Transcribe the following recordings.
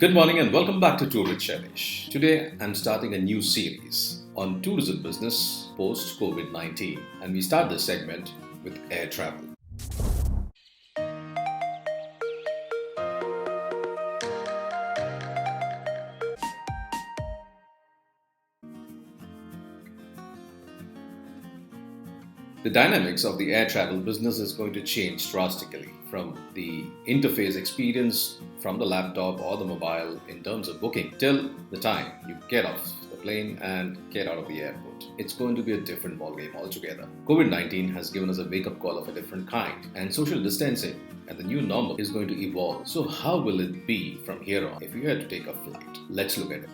Good morning and welcome back to Tour with Shailesh. Today I'm starting a new series on tourism business post COVID-19, and we start this segment with air travel. The dynamics of the air travel business is going to change drastically from the interface experience from the laptop or the mobile in terms of booking till the time you get off the plane and get out of the airport. It's going to be a different ballgame altogether. COVID-19 has given us a wake-up call of a different kind, and social distancing and the new normal is going to evolve. So how will it be from here on if you had to take a flight? Let's look at it.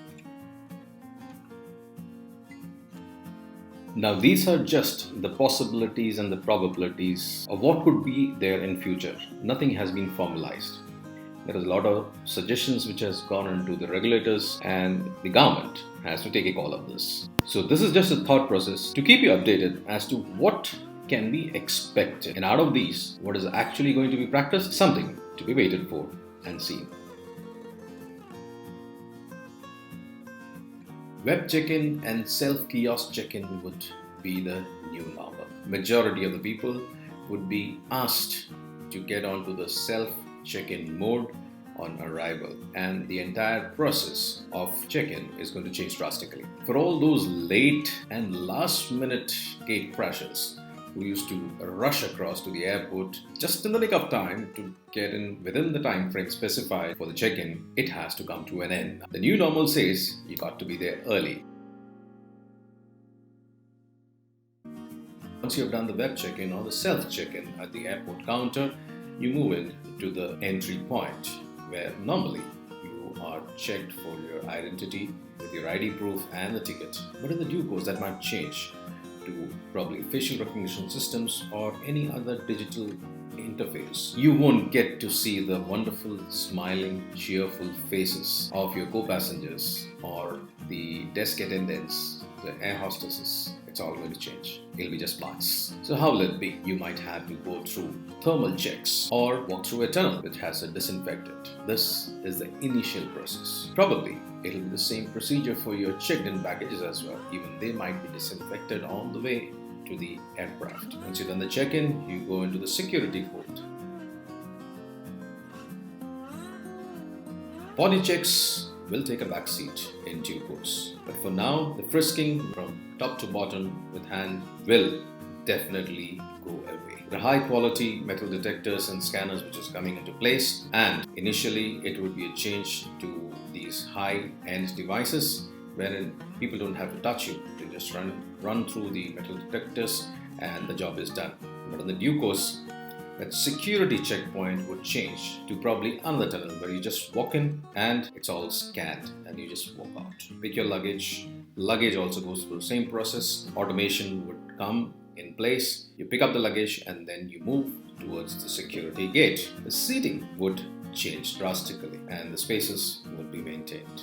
Now, these are just the possibilities and the probabilities of what could be there in future. Nothing has been formalized. There is a lot of suggestions which has gone into the regulators, and the government has to take a call on this. So this is just a thought process to keep you updated as to what can be expected. And out of these, what is actually going to be practiced? Something to be waited for and seen. Web check-in and self-kiosk check-in would be the new normal. Majority of the people would be asked to get onto the self-check-in mode on arrival, and the entire process of check-in is going to change drastically. For all those late and last-minute gate crashes who used to rush across to the airport just in the nick of time to get in within the time frame specified for the check-in, it has to come to an end. The new normal says you got to be there early. Once you have done the web check-in or the self-check-in at the airport counter, you move in to the entry point where normally you are checked for your identity with your ID proof and the ticket. But in the due course, that might change to probably facial recognition systems or any other digital interface. You won't get to see the wonderful, smiling, cheerful faces of your co-passengers or the desk attendants, the air hostesses. It's all going to change. It'll be just parts. So how will it be? You might have to go through thermal checks or walk through a tunnel which has a disinfectant. This is the initial process. Probably it'll be the same procedure for your checked-in baggages as well. Even they might be disinfected on the way to the aircraft. Once you've done the check-in, you go into the security port. Body checks will take a back seat in due course. But for now, the frisking from top to bottom with hand will definitely go away. The high quality metal detectors and scanners which is coming into place, and initially it would be a change to these high-end devices wherein people don't have to touch you. They just run through the metal detectors and the job is done. But in the due course, that security checkpoint would change to probably another tunnel where you just walk in and it's all scanned and you just walk out. Pick your luggage. Luggage also goes through the same process. Automation would come in place. You pick up the luggage and then you move towards the security gate. The seating would change drastically and the spaces would be maintained.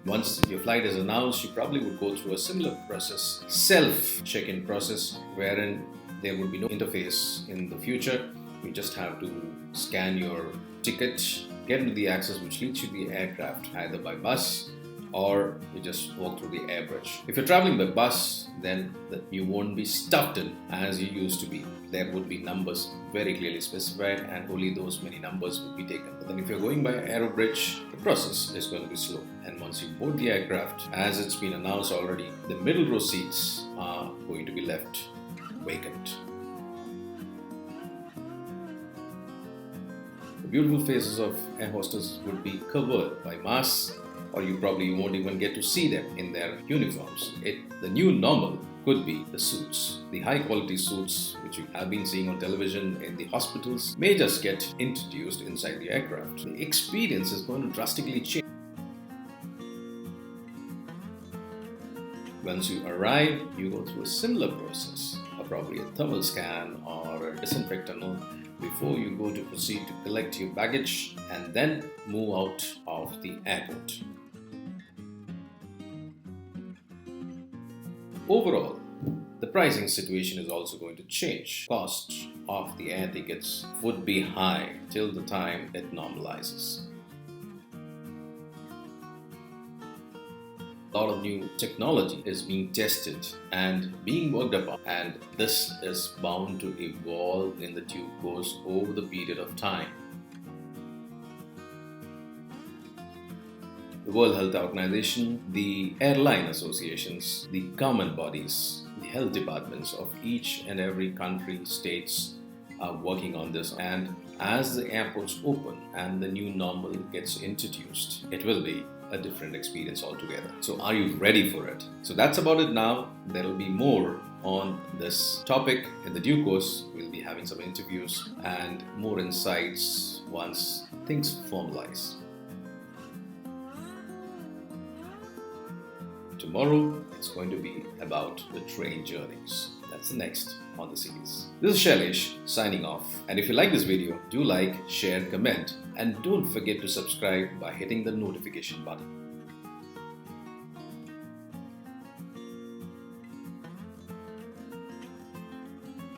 Once your flight is announced, you probably would go through a similar process, self-check-in process, wherein there would be no interface in the future. You just have to scan your ticket, get into the access which leads you to the aircraft, either by bus or you just walk through the air bridge. If you're traveling by bus, then you won't be stuffed in as you used to be. There would be numbers very clearly specified and only those many numbers would be taken. But then if you're going by aero bridge, the process is going to be slow. And once you board the aircraft, as it's been announced already, the middle row seats are going to be left vacant. The beautiful faces of air hostesses would be covered by masks, or you probably won't even get to see them in their uniforms. The new normal could be the suits. The high quality suits which you have been seeing on television in the hospitals may just get introduced inside the aircraft. The experience is going to drastically change. Once you arrive, you go through a similar process, or probably a thermal scan or a disinfect tunnel before you go to proceed to collect your baggage and then move out of the airport. Overall, The pricing situation is also going to change. Costs of the air tickets would be high till the time it normalizes. A lot of new technology is being tested and being worked upon, and this is bound to evolve in the due course over the period of time. The World Health Organization, the airline associations, the government bodies, the health departments of each and every country, states are working on this, and as the airports open and the new normal gets introduced, it will be a different experience altogether. So are you ready for it? So that's about it now. There will be more on this topic in the due course. We'll be having some interviews and more insights once things formalize. Tomorrow, it's going to be about the train journeys. That's the next on the series. This is Shailesh signing off. And if you like this video, do like, share, comment, and don't forget to subscribe by hitting the notification button.